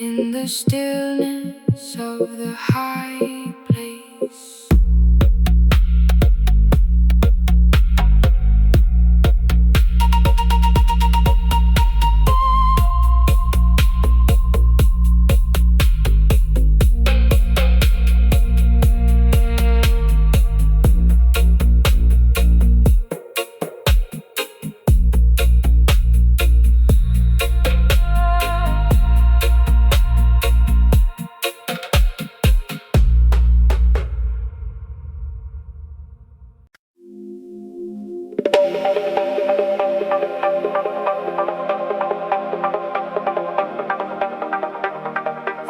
in the stillness of the high place.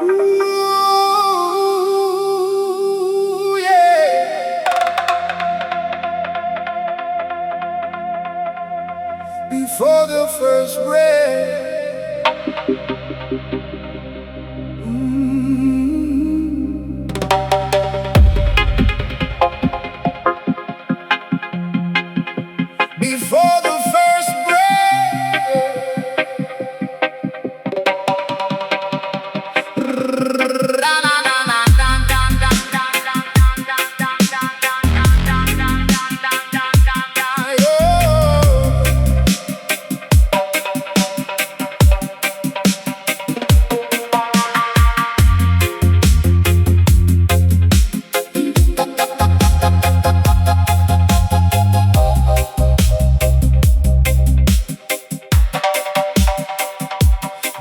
Ooh, yeah. Before the first breath. Before the first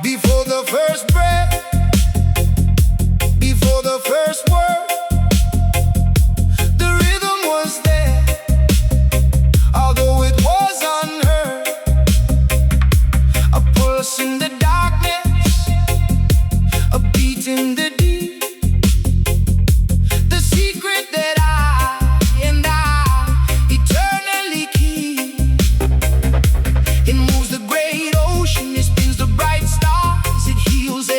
before the first breath, before the first word, the rhythm was there, although it was unheard. A pulse in the darkness, a beat in the deep, the secret that I eternally keep. It moves the great ocean, it spins the bright stars, it heals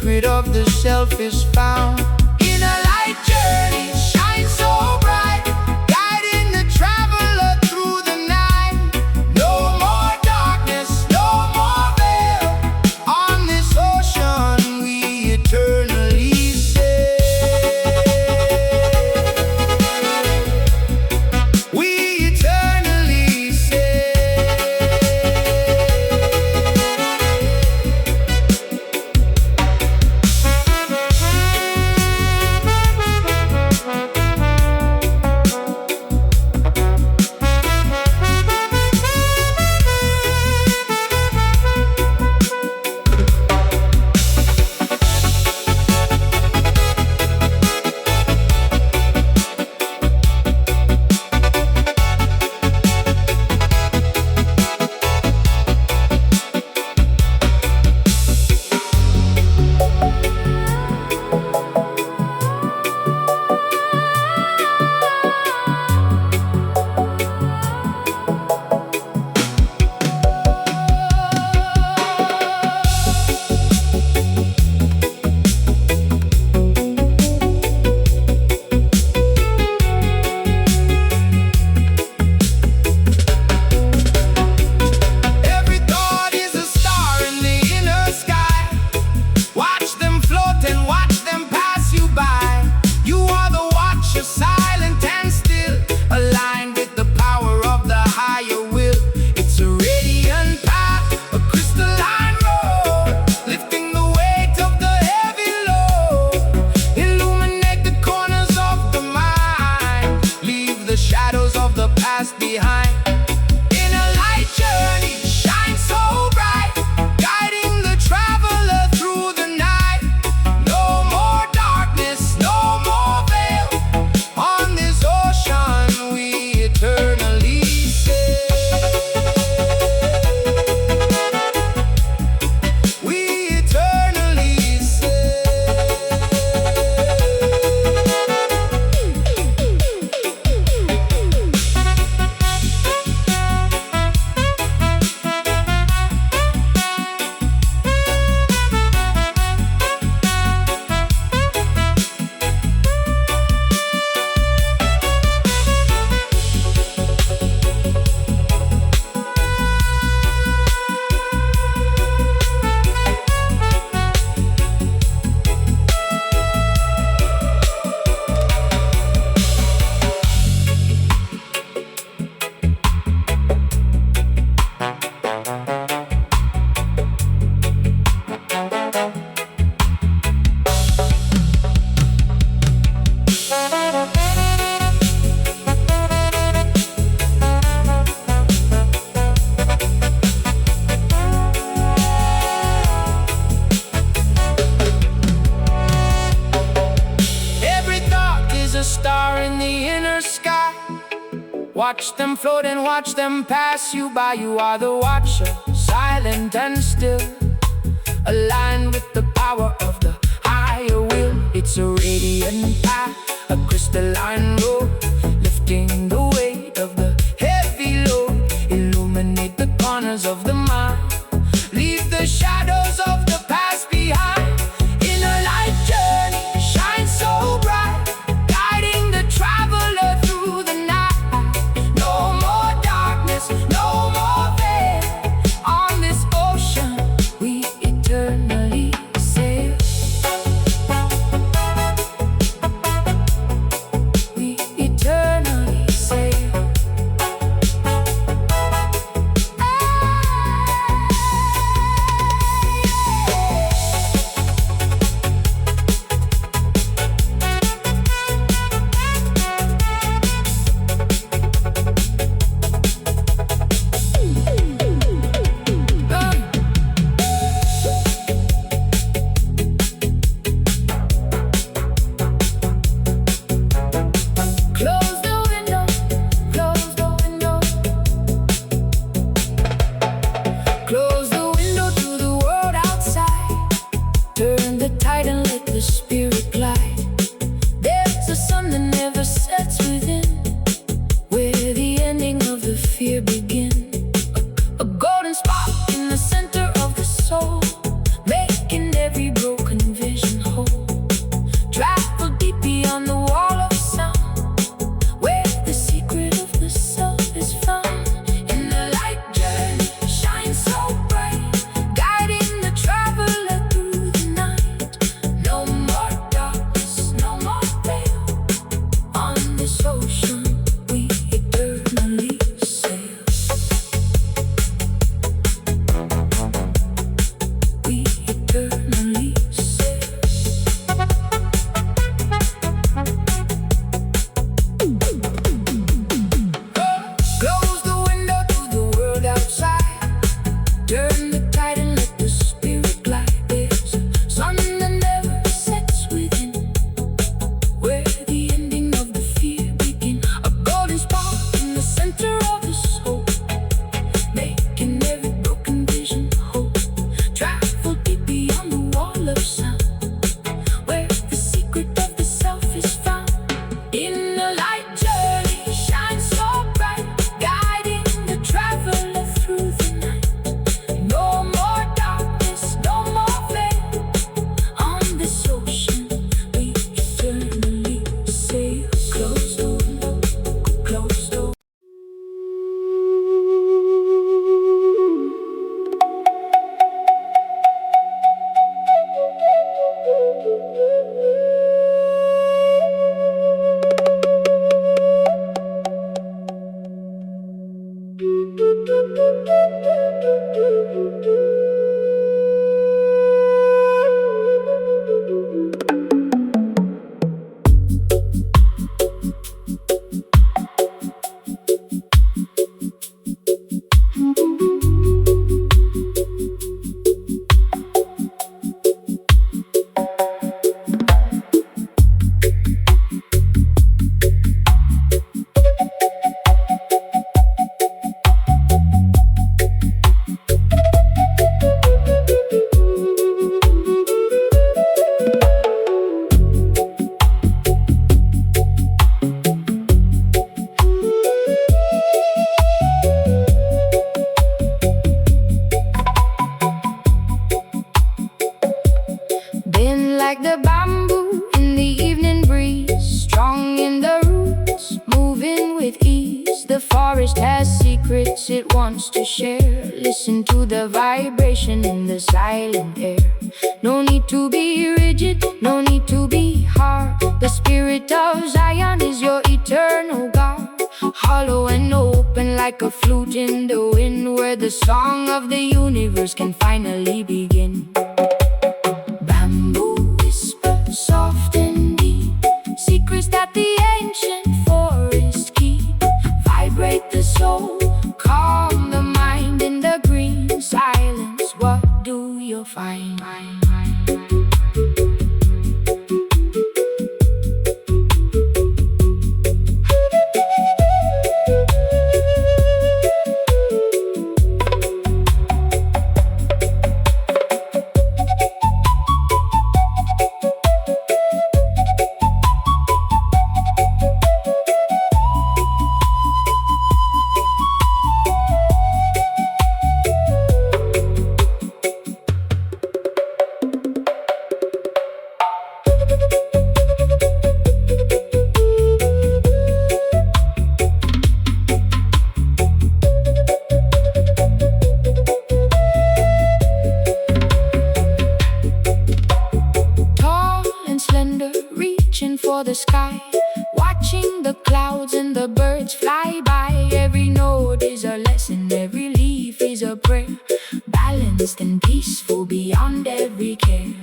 secret of the self is found in a light journey, shine so bright, guiding the traveler through the night. No more darkness, no more veil. On this ocean we eternally sail. We eternally sail. Every thought is a star in the inner sky. Watch them float and watch them pass you by. You are the watcher, silent and still, aligned with the power of the higher will. It's a radiant path, a crystalline road, lifting the weight of the heavy load. Illuminate the corners of the mind, leave the shadows of the past behind. In a light journey, shine so bright, guiding the traveler through the night. No more darkness, no more veil. On this ocean we eternally sail. We eternally sail. Every thought is a star in the inner sky. Watch them float and watch them pass you by. You are the watcher, silent and still, aligned with the power of the higher will. It's a radiant path, a crystalline road, lifting the weight of the heavy load. Illuminate the corners of the mind, leave the shadows of the past behind. In a light journey, shine so bright, guiding the traveler through the night. No more darkness, no more veil. On this ocean we eternally sail. We eternally sail. Close the window, close the window. Close the window to the world outside. Turn the tide and let the spirit glide. There's a sun that never sets within, where the ending of the fear begins. A golden spark in the center of the soul, making every broken Thin like the bamboo in the evening breeze, strong in the roots, moving with ease. The forest has secrets it wants to share. Listen to the vibration in the silent air. No need to be rigid, no need to be hard. The spirit of Zion is your eternal God. Hollow and open like a flute in the wind, where the song of the universe can finally begin. Bamboo whisper soft and deep, secrets that the ancient forest keep. Vibrate the soul, calm the mind in the green silence. What do you find? For the sky, watching the clouds and the birds fly by. Every note is a lesson, every leaf is a prayer. Balanced and peaceful beyond every care.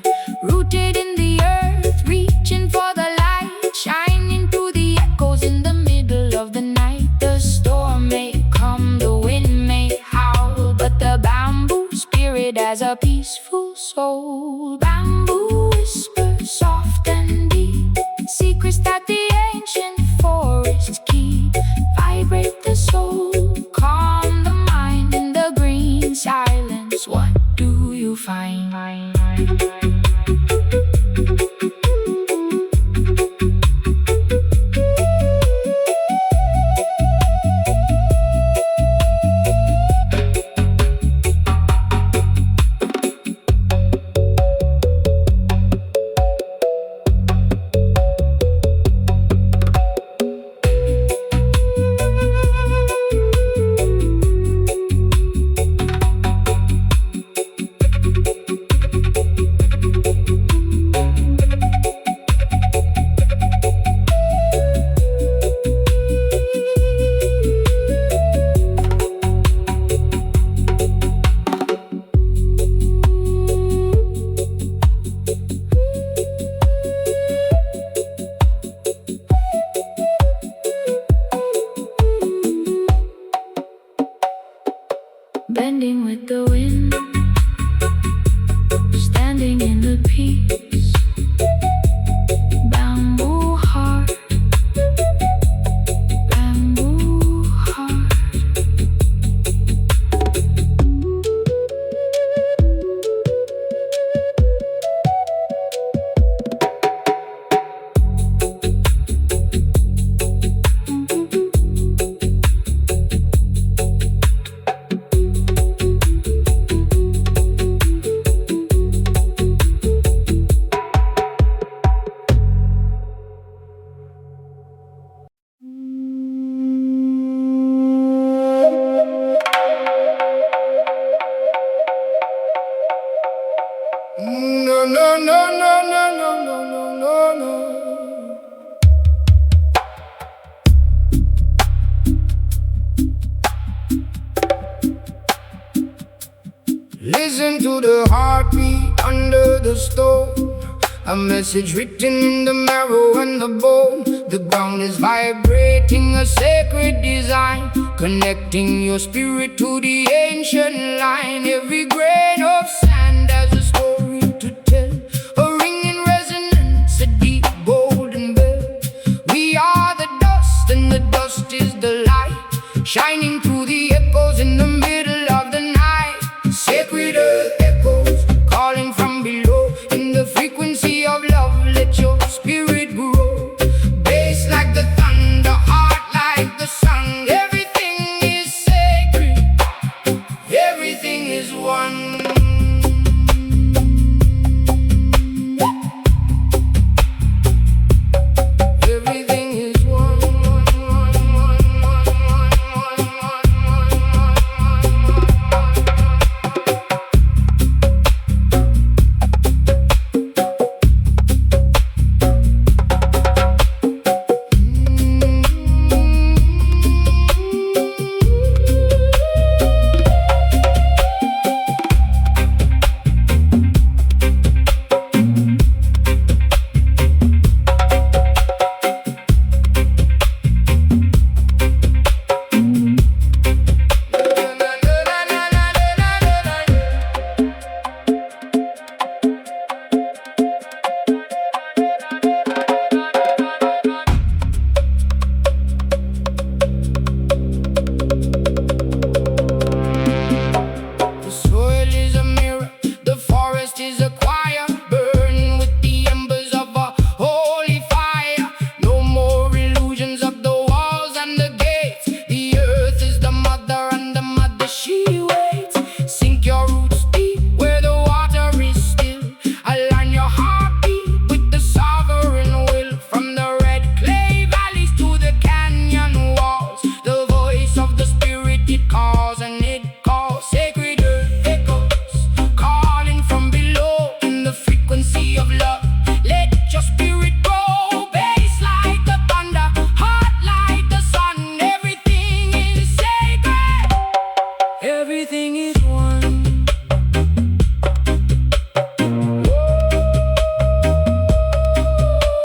Rooted in the earth, reaching for the light, shining through the echoes in the middle of the night. The storm may come, the wind may howl, but the bamboo spirit has a peaceful soul. Bamboo whispers soft and deep, secrets that the ancient forests keep. Vibrate the soul, calm the mind in the green silence. What do you find? Bending with the wind, standing in the peace. Bamboo heart, bamboo heart. No, no, no, no, no, no, no, no, no. Listen to the heartbeat under the stone, a message written in the marrow and the bone. The ground is vibrating, a sacred design, connecting your spirit to the ancient line. Every grain of